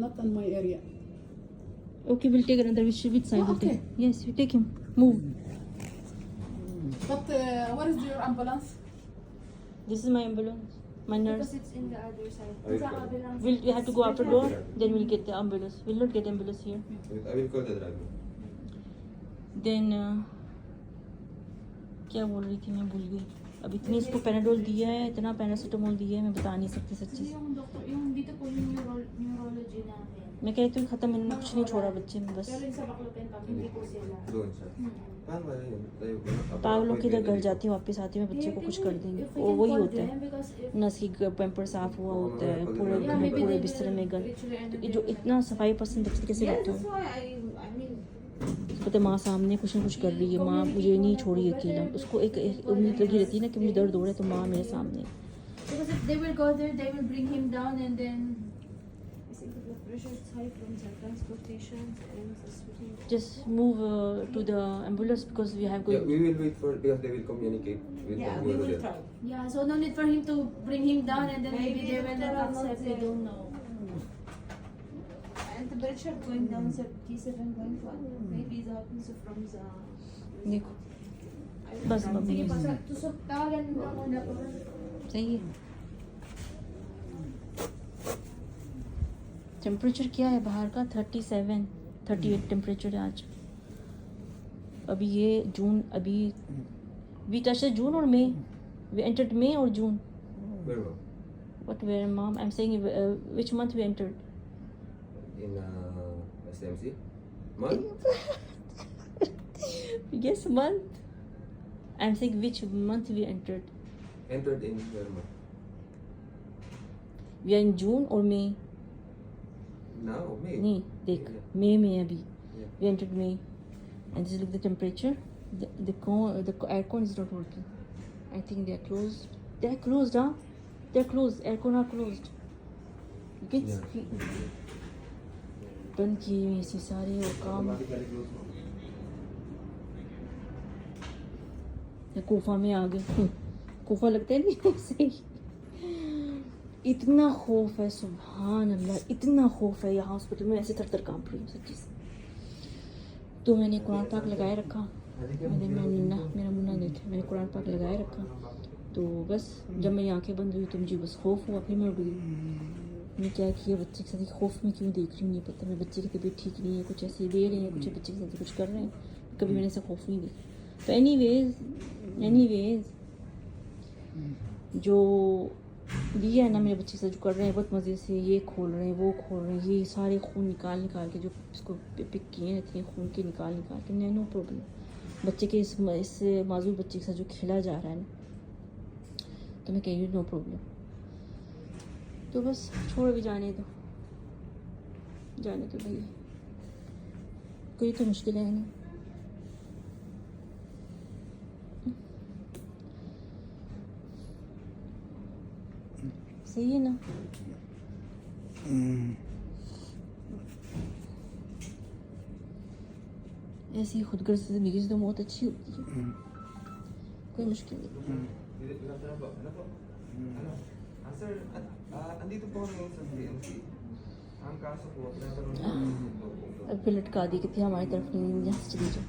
not in my area. Okay, we'll take another. Which side? Oh, we'll take? okay. Yes, we take him. Move. But where is your ambulance? This is my ambulance. My nurse. Because it's in the other side. I will Sa call. ambulance. We have to go after door. Then we'll get the ambulance. We'll not get ambulance here. Wait, I will call the driver. Then क्या बोल रही थी मैं भूल गई. अब इतनी इसको पैराडोल दिया है, इतना पैरासीटामोल दिया है, मैं बता नहीं सकती सच्ची. Yung doctor, yung dito po yung neurology namin. मैं कहती हूँ खत्म, मैंने कुछ नहीं छोड़ा बच्चे में बस. Pero yung sa Baclofen pag hindi po sila. Doon siya. Paano ba yun? Tayo ko. पागलों के इधर घर जाती हूँ, वापस आती हूँ, मैं बच्चे को कुछ कर देंगे. If we वो can वही call होता them, है. because if नस की पैम्पर साफ हुआ होता है, पूरे Yeah, घर maybe पूरे they बिस्तर will में गन. literally end तो up जो doing इतना सफाई पसंद बच्चे कैसे Yes, रहते that's हो? why I mean, पता माँ सामने कुछ ना कुछ कर रही है, माँ मुझे नहीं छोड़ी अकेला. उसको एक उम्मीद लगी रहती है ना कि मुझे दर्द हो रहा है तो माँ मेरे सामने. because if they will go there, they will bring him down and then I think the blood pressure is high from the transportation and the sweating. Just move to the ambulance because we have Yeah, going. we will wait for because they will communicate with Yeah, the we people will there. try. Yeah, so no need for him to bring him down and then maybe they will not accept. I don't know. And temperature going down 37.1. Maybe that is from the. देखो बस mummy Sige pa, tusok tawagan mo muna po. सही है. Temperature क्या है बाहर का? 37 38 temperature है आज. अभी ये जून, अभी वी टच जून और मई. वी एंटर्ड मई और जून. Where ma'am? What where mom? I'm saying which month we entered? In SMC? Month? Yes, month. I'm saying which month we entered. Entered in where ma'am? We are in June or May? Now? May? नहीं देख Yeah. May में अभी. Yeah. We entered May. And this is look the temperature. The aircon is not working. I think they are closed. They are closed, huh? They are closed. Aircon are closed. Get बंद किए हुए ऐसे सारे और काम. Automatically close ma'am. कोफा में आ गए. कोफा लगता है नहीं ऐसे ही. इतना खौफ है, सुभान अल्लाह, इतना खौफ है यहाँ हॉस्पिटल में. ऐसे थर कांप रही हूँ सच्ची से. तो मैंने कुरान पाक लगाए रखा. मेरा मुन्ना देखे, मैंने कुरान पाक लगाए रखा. तो बस जब मेरी आंखें बंद हुई तो मुझे बस खौफ हुआ. फिर मैं उठ गई. मैं क्या किया, बच्चे के साथ खौफ में क्यों देख रही हूँ नहीं पता. मेरे बच्चे की तबीयत ठीक नहीं है, कुछ ऐसे दे रहे हैं, कुछ बच्चे के साथ कुछ कर रहे हैं. कभी मैंने ऐसा खौफ नहीं देखा. तो एनीवेज जो दिया है ना मेरे बच्चे के साथ जो कर रहे हैं बहुत मज़े से, ये खोल रहे हैं, वो खोल रहे हैं, ये सारे खून निकाल के जो इसको पिक किए रहते हैं, खून के निकाल के. No problem. बच्चे के इस माजूर बच्चे के साथ जो खेला जा रहा है ना, तो मैं कह रही हूँ नो प्रॉब्लम. तो बस छोड़ भी जाने दो भैया. कोई तो मुश्किल है नहीं. सही है ना. ऐसी खुदगर्ज ज़िंदगी तो बहुत अच्छी होती है. कोई मुश्किल नहीं. Sir, andito po kami sa CMC. Ang kaso po, tinatanong अब फिर लटका दी कि थी हमारी तरफ नहीं, यहाँ से चली जाओ,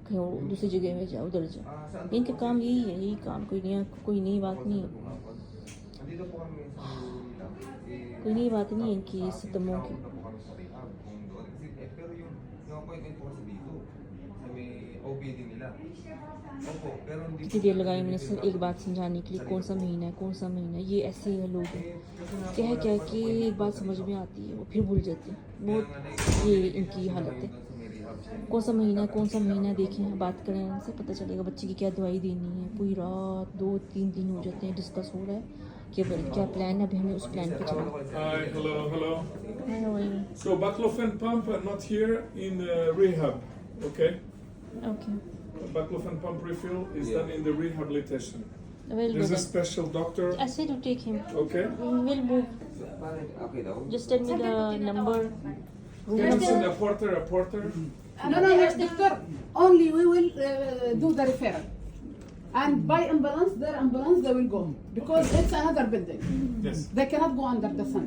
कहीं और दूसरी जगह में जाओ, उधर जाओ. इनका काम यही है, यही काम. कोई नई बात नहीं है. Andito po kami sa Manila. कोई नई बात नहीं है इनकी सितमों की. Punta po kami sa rehab kung doon. Pero yung appointment po kasi dito, sa may OPD nila. Opo, pero hindi कितनी देर लगाई मैंने सिर्फ एक बात समझाने के लिए, कौन सा महीना है. ये ऐसे है लोग क्या कि एक बात समझ में आती है वो फिर भूल जाते हैं. बहुत ये इनकी हालत है. कौन सा महीना देखें, बात करें उनसे, पता चलेगा बच्चे की क्या दवाई देनी है. पूरी रात 2-3 दिन हो जाते हैं डिस्कस हो रहा है कि क्या प्लान है. अभी हमें उस प्लान पे चलना. Hi, hello. Hi, how are you? So baclofen pump not here in rehab, okay? Okay. Baclofen pump refill is done in the rehabilitation. We'll do There's a that. special doctor, I said to take him. okay? We'll move. okay daw. Just tell me the number. Room You can number. send a porter. No, doctor. Only we will do the referral. And by ambulance, their ambulance, they will go because it's another building. Yes. They cannot go under the sun.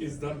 Is done.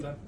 Done.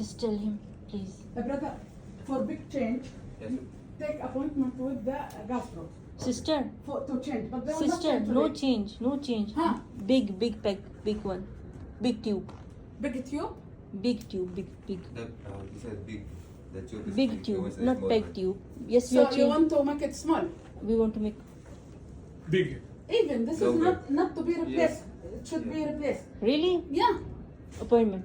Just tell him, please. Brother for big change Yes. take appointment with the gastro Sister, to change but they will not sister, change no today. change. Huh? Big peg, big one. Big tube, Big tube. big. That this is big. The tube is Big the tube, one is not small peg one. tube. Yes, we So are you changing. want to make it small. We want to make Big. Even this is Longer. not to be replaced. It should be replaced. really Yeah. appointment.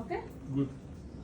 Okay. Good.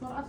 for us.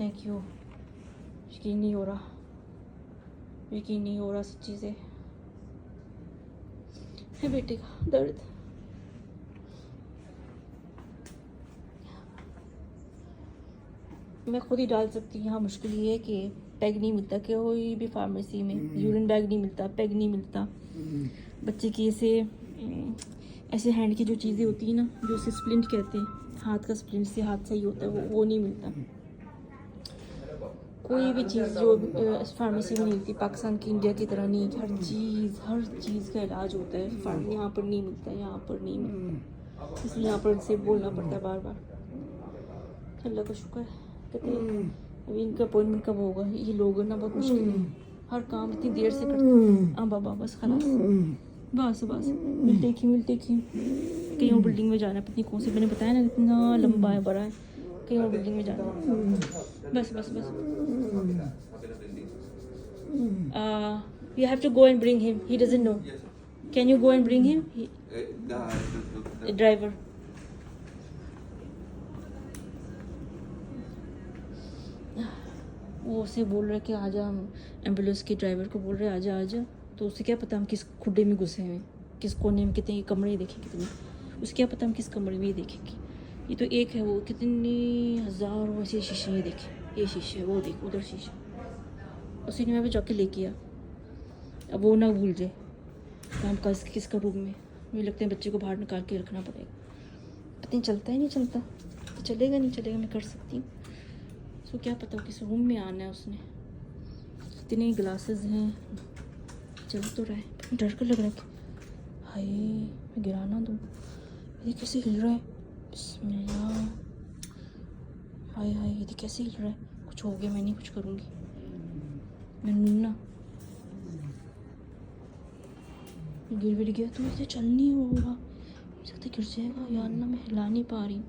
Thank you. यकीन नहीं हो रहा. यकीन नहीं हो रहा सच्ची से. है बेटे का दर्द. मैं खुद ही डाल सकती हूँ. यहाँ मुश्किल ये है कि पैग नहीं मिलता कि कोई भी फार्मेसी में यूरिन बैग नहीं मिलता, पैग नहीं मिलता. बच्चे की ऐसे हैंड की जो चीज़ें होती हैं ना, जो उसे स्प्लिंट कहते हैं, हाथ का स्प्लिंट से हाथ सही होता है, वो नहीं मिलता. कोई भी चीज़ जो फार्मेसी में नहीं मिलती, पाकिस्तान की इंडिया की तरह नहीं. हर चीज़ का इलाज होता है. यहाँ पर नहीं मिलता, यहाँ पर नहीं मिलता. इसलिए यहाँ पर से बोलना पड़ता है बार बार. अल्लाह का शुक्र है. कहते हैं अभी इनका अपॉइंटमेंट कब होगा. ये लोग ना बहुत मुश्किल है, हर काम इतनी देर से करते हैं. हाँ बाबा बस खलास, बस विल टेक हिम. कहीं और बिल्डिंग में जाना है, पत्नी कौन सी, मैंने बताया ना इतना लंबा है, बड़ा है. कहीं और बिल्डिंग में जाना है. बस you have to go and bring him. He doesn't know. Yes. Can you go and bring him? The Driver. वो उसे बोल रहे कि आजा, हम एम्बुलेंस के ड्राइवर को बोल रहे आजा. तो उसे क्या पता हम किस खुड्डे में घुसे हैं, किस कोने में, कितने कमरे देखे कितने, उसे क्या पता हम किस कमरे में देखेंगे. ये तो एक है, वो कितनी हज़ारों ऐसे शीशे ये देखे, ये शीशे, वो देख उधर शीशे. उसी ने मैं जाके लेके आ. अब वो ना भूल जाए काम का किसका रूम में. मुझे लगता है बच्चे को बाहर निकाल के रखना पड़ेगा. पता नहीं चलता ही नहीं चलता. तो चलेगा नहीं चलेगा, मैं कर सकती हूँ. उसको क्या पता किस रूम में आना है उसने. इतने ग्लासेस हैं, चल तो रहा है. डर कर लग रहा है कि हाय मैं गिरा ना दूँ. ये कैसे हिल रहा है. बिस्मिल्लाह. हाय ये कैसे हिल रहा है. कुछ हो गया, मैं नहीं कुछ करूँगी. मैं नूना गिर गया तो इसे चल नहीं होगा. सकते गिर जाएगा. यार ना मैं हिला नहीं पा रही हूँ,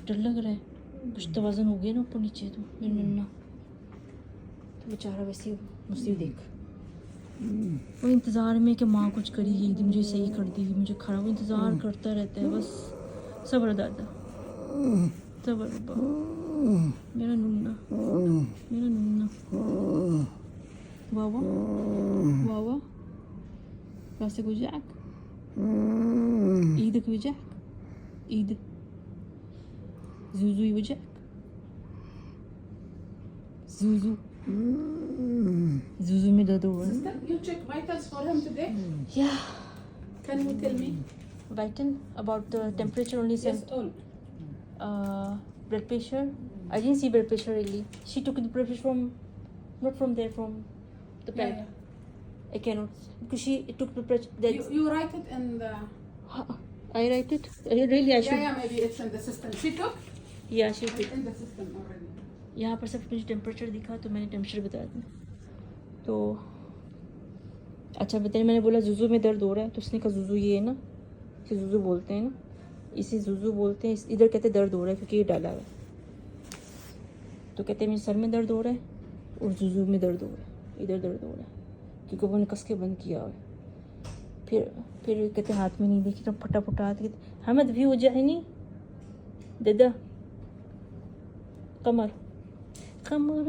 डर लग रहा है. कुछ तवाज़न हो गया ना ऊपर नीचे. तो मैं नन्ना तो बेचारा वैसे ही मुझसे देख वो इंतज़ार में कि माँ कुछ करेगी, मुझे सही कर देगी, मुझे खड़ा वो इंतज़ार करता रहता है. बस सब्र दादा, सब्र बाबा. मेरा नन्ना वावा Klasik olacak. İyi olacak. İyi. Zuzu olacak. Zuzu में दर्द हो रहा है. Sister, you check vitals for him today. Yeah. Can you tell me? Vital about the temperature only. Yes, all. Blood pressure. I didn't see blood pressure really. She took the blood pressure from, not from there, from the bag. Yeah. I cannot because she took the blood. You write it in the. I write it. Really, I should. Yeah, maybe it's in the system. She took. Yeah, she It's took. in the system already. यहाँ पर सब मुझे temperature दिखा तो मैंने temperature बताया था. तो अच्छा बताइए, मैंने बोला जुजू में दर्द हो रहा है तो उसने कहा जुजू ये है ना, इसे जुजू बोलते हैं ना, इसे जुजू बोलते हैं. इधर कहते दर्द हो रहा है क्योंकि ये डाला हुआ है. तो कहते हैं मेरे सर में दर्द हो रहा है और जुजू में दर्द हो रहा है, इधर दर्द हो रहा है, क्योंकि उन्होंने कस के बंद किया हुआ है। फिर कहते हाथ में नहीं देखी तो फटाफट हाथ कहते हमद भी हो जाए नहीं दादा कमर कमर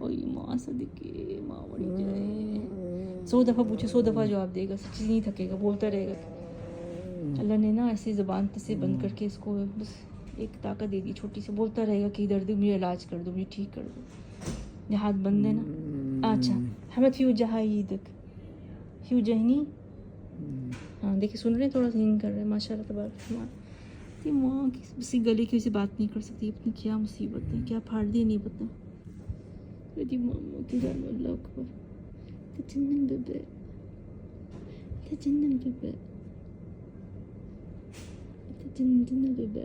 ओए माँ सदके माँ मरी जाए 100 दफ़ा पूछे 100 दफ़ा जवाब देगा, सच्ची नहीं थकेगा, बोलता रहेगा। अल्लाह ने ना ऐसे ज़बान से बंद करके इसको बस एक ताकत दे दी छोटी सी, बोलता रहेगा कि दर्द मुझे इलाज कर दो, मुझे ठीक कर दो। ये हाथ बंद है ना। अच्छा हमें फ्यू जहाँ ईदक फ्यू जहनी। हाँ देखिए सुन रहे हैं, थोड़ा सा हिंग कर रहे हैं माशाल्लाह तबारक। माँ किसी गले की से बात नहीं कर सकती, अपनी क्या मुसीबत है, क्या फाड़ दी नहीं पता। मेरी मामा की जान अल्लाह अकबर। जन्नत बेबे जन्नत बेबे जन्नत बेबे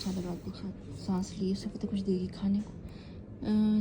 चलो बात देख सांस लिए उससे पता कुछ देगी खाने को।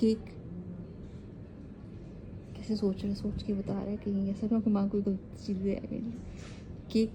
केक। कैसे सोच के बता रहा है कहीं ऐसा ना कि माँ कोई गलत चीज़ दे मेरे लिए। केक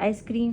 आइस क्रीम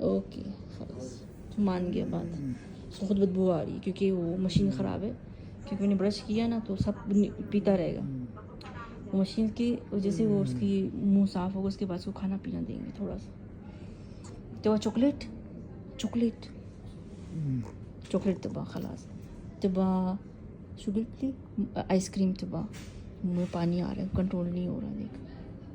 ओके खलास तो मान गया बात। उसको खुद बदबू आ रही है क्योंकि वो मशीन ख़राब है, क्योंकि उन्हें ब्रश किया ना तो सब पीता रहेगा। वो मशीन की वजह से वो उसकी मुंह साफ़ होगा, उसके बाद उसको खाना पीना देंगे थोड़ा सा। तो चॉकलेट तबा खलास तबा शुगर की आइसक्रीम तबा मुँह पानी आ रहा है, कंट्रोल नहीं हो रहा। देख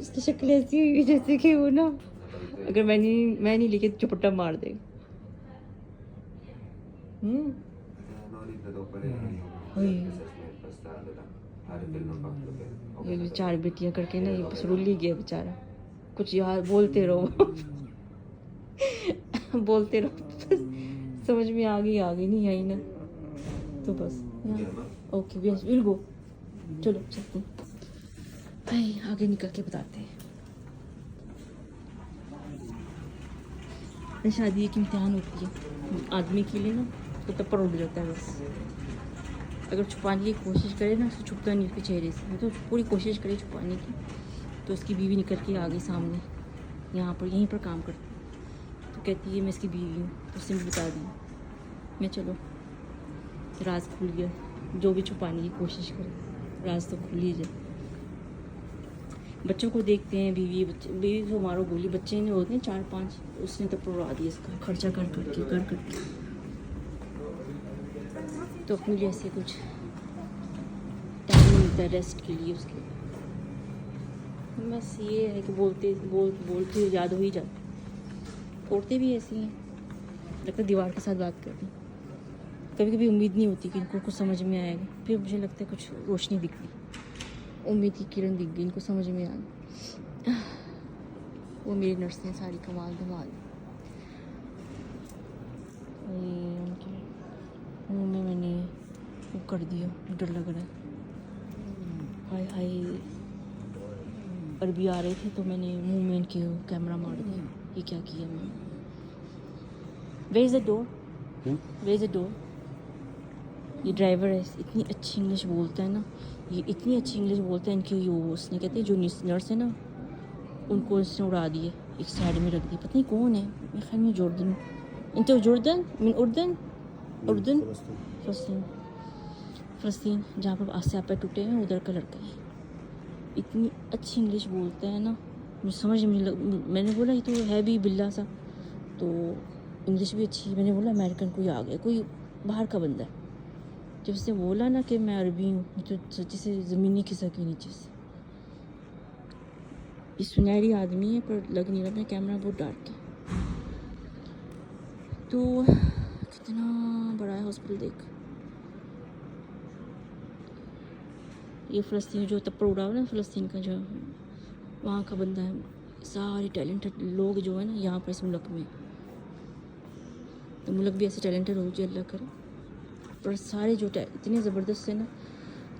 इसकी शक्ल ऐसी हुई है जैसे कि वो ना अगर मैं नहीं लेके चुपट्टा मार देगा। ये 4 बेटियां करके ना ये बस रुल ही गया बेचारा। कुछ यार बोलते रहो बोलते रहो समझ में आ गई नहीं आई ना तो बस ओके विल गो चलो चलते हैं भाई आगे निकल के बताते हैं शादी एक इम्तिहान होती है आदमी के लिए ना तो तब पर उड़ जाता है बस अगर छुपाने की कोशिश करे ना तो छुपता नहीं उसके चेहरे से तो पूरी कोशिश करे छुपाने की तो उसकी बीवी निकल के आ गई सामने यहाँ पर यहीं पर काम करती तो कहती है मैं इसकी बीवी हूँ तो उसने भी बता दी मैं चलो राज खुल गया जो भी छुपाने की कोशिश करे राज तो खुल ही जाए बच्चों को देखते हैं बीवी तो मारो गोली बच्चे ने होते हैं 4-5 उसने तो उड़ा दिया इसका खर्चा कर करके तो अपने लिए ऐसे कुछ टाइम नहीं मिलता रेस्ट के लिए उसके बस ये है कि बोलते याद हो ही जाते औरतें भी ऐसी हैं लगता दीवार के साथ बात करती कभी कभी उम्मीद नहीं होती कि इनको कुछ समझ में आएगा फिर मुझे लगता है कुछ रोशनी दिख गई उम्मीद की किरण दिख गई इनको समझ में आ गई वो मेरी नर्सें सारी कमाल धमाल उनके मुँह में मैंने वो कर दिया डर लग रहा है हाय हाय अरबी आ रहे थे तो मैंने मुँह में इनके कैमरा मार दिया ये क्या किया मैंने वेयर इज़ द डोर ये ड्राइवर है इतनी अच्छी इंग्लिश बोलता है ना ये इतनी अच्छी इंग्लिश बोलता है इनकी वो उसने कहते हैं जो नर्स है ना उनको इसने उड़ा दिए एक साइड में रख दी पता नहीं कौन है मेरे ख्याल में जॉर्डन इंतो जॉर्डन मिन उर्दन फ़लस्तीन जहाँ पर आसे टूटे हैं उधर का लड़का है इतनी अच्छी इंग्लिश बोलता है ना मुझे समझ में मैंने बोला ये तो है भी बिल्ला सा तो इंग्लिश भी अच्छी मैंने बोला अमेरिकन कोई आ गया कोई बाहर का बंदा है जब उसने बोला ना कि मैं अरबी हूँ तो सच्ची से ज़मीन नहीं खिसकी नीचे से ये सुनहरी आदमी है पर लग नहीं रहा अपना कैमरा बहुत डार्क है तो कितना बड़ा है हॉस्पिटल देख ये फ़लस्तीन जो तप्पर उड़ा हुआ ना फ़लस्तीन का जो वहाँ का बंदा है सारे टैलेंटेड लोग जो है ना यहाँ पर इस मुल्क में तो मुल्क भी ऐसे टैलेंटेड हो जाए अल्लाह करे पर सारे जो इतने ज़बरदस्त है ना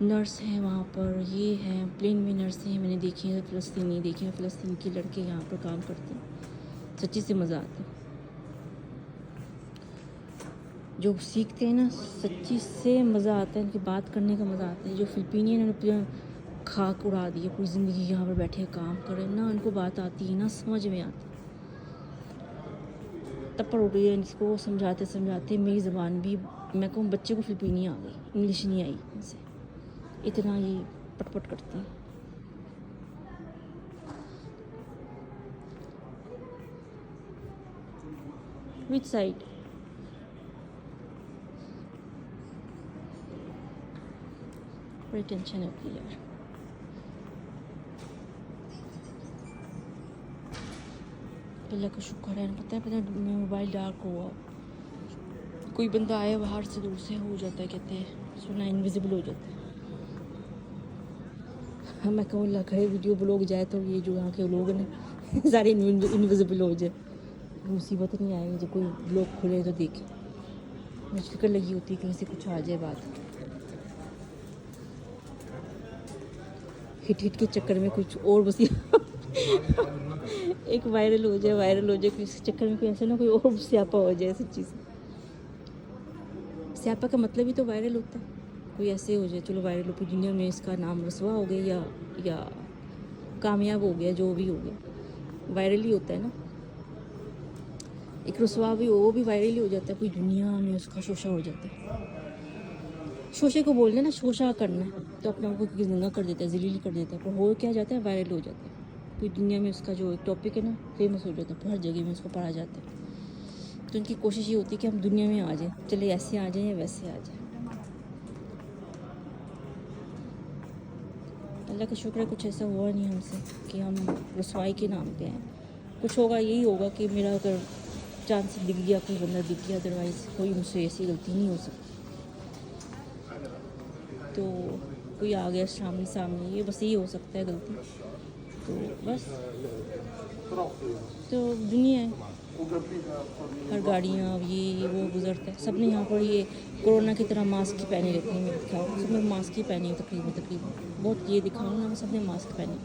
नर्स हैं वहाँ पर ये हैं प्लेन में नर्स हैं मैंने देखी है फ़लस्तीनी देखे हैं फ़लस्तीन के लड़के यहाँ पर काम करते हैं सच्ची से मज़ा आता है जो सीखते हैं ना सच्ची से मज़ा आता है इनकी बात करने का मज़ा आता है जो फिलिपीनियन ने खाक उड़ा दी है पूरी ज़िंदगी यहाँ पर बैठे काम करें ना उनको बात आती है ना समझ में आती तब पर उड़ है इसको समझाते मेरी ज़बान भी मैं कहूँ बच्चे को फिलिपीनी आ गई इंग्लिश नहीं आई इनसे इतना ये पटपट करते हैं विच साइड बड़ी टेंशन होती है यार अल्लाह का शुक्र है पता है मैं मोबाइल डार्क हुआ कोई बंदा आया बाहर से दूर से हो जाता है कहते हैं सुना इनविजिबल हो जाता है हाँ मैं कहूँ अल्लाह करे वीडियो ब्लॉग जाए तो ये जो यहाँ के लोग हैं सारे इनविजिबल हो जाए मुसीबत नहीं आएगी जब कोई ब्लॉग खुले तो देखे मुझे फिक्र लगी होती है कहीं से कुछ आ जाए बात हिट के चक्कर में कुछ और बस एक वायरल हो जाए किसी चक्कर में कोई ऐसा ना कोई और स्यापा हो जाए सच्ची से स्यापा का मतलब ही तो वायरल होता है कोई ऐसे हो जाए चलो वायरल हो पूरी दुनिया में इसका नाम रसवा हो गया या कामयाब हो गया जो भी हो गया वायरल ही होता है ना एक रसवा भी हो वो भी वायरल ही हो जाता है पूरी दुनिया में उसका शोशा हो जाता है शोशे को बोलना ना शोशा करना तो अपने आप को गंगा कर देता है जलील कर देता है पर हो क्या जाता है वायरल हो जाता है पूरी दुनिया में उसका जो एक टॉपिक है ना फेमस हो जाता है हर जगह में उसको पढ़ा जाता है तो उनकी कोशिश ये होती है कि हम दुनिया में आ जाए चले ऐसे आ जाए या वैसे आ जाए अल्लाह का शुक्र है कुछ ऐसा हुआ नहीं हमसे कि हम रसवाई के नाम पे हैं कुछ होगा यही होगा कि मेरा अगर चांस दिख गया कोई बंदा दिख गया अदरवाइज़ कोई मुझसे ऐसी गलती नहीं हो सकती तो कोई आ गया सामने ये बस यही हो सकता है गलती तो बस तो दुनिया है, हर गाड़ियाँ ये वो गुजरता है। सबने यहाँ पर ये कोरोना की तरह मास्क ही पहने रहते हैं। मैं दिखाऊँ, सबने मास्क ही पहने हैं तकरीबन बहुत ये दिखाऊँ ना, सबने मास्क पहने।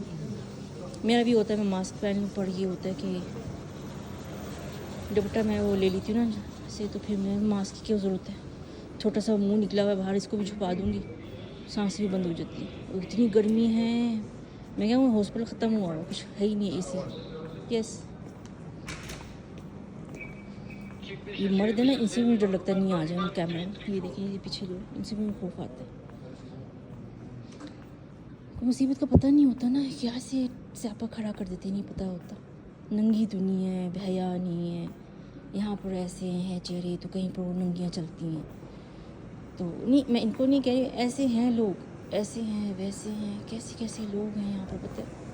मेरा भी होता है मैं मास्क पहन लूँ, पर ये होता है कि दुपट्टा मैं वो ले लेती हूँ ना से, तो फिर मैं मास्क की क्या ज़रूरत है। छोटा सा मुंह निकला हुआ है बाहर, इसको भी छुपा दूँगी, सांस भी बंद हो जाती है। और इतनी गर्मी है, मैं क्या हूँ हॉस्पिटल ख़त्म हुआ है, कुछ है ही नहीं एसी। यस, ये मर्द है ना, इनसे भी डर लगता है नहीं आ जाए कैमरे में। ये देखिए ये पीछे जो, इनसे भी खौफ आता है। मुसीबत का पता नहीं होता ना, क्या से स्यापा खड़ा कर देते, नहीं पता होता। नंगी दुनिया है, भया नहीं है। यहाँ पर ऐसे हैं चेहरे, तो कहीं पर वो नंगियाँ चलती हैं। तो नहीं, मैं इनको नहीं कह रही, ऐसे हैं लोग, ऐसे हैं वैसे हैं, कैसे कैसे लोग हैं यहाँ पर। पता है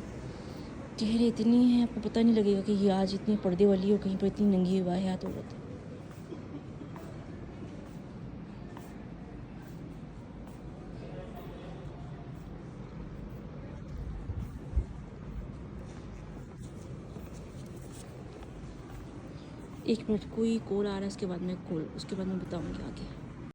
चेहरे इतने हैं, आपको पता नहीं लगेगा कि ये आज इतनी पर्दे वाली और कहीं पर इतनी नंगी वाहियात औरत है। एक मिनट, कोई कॉल आ रहा है, उसके बाद मैं बताऊँगी आगे।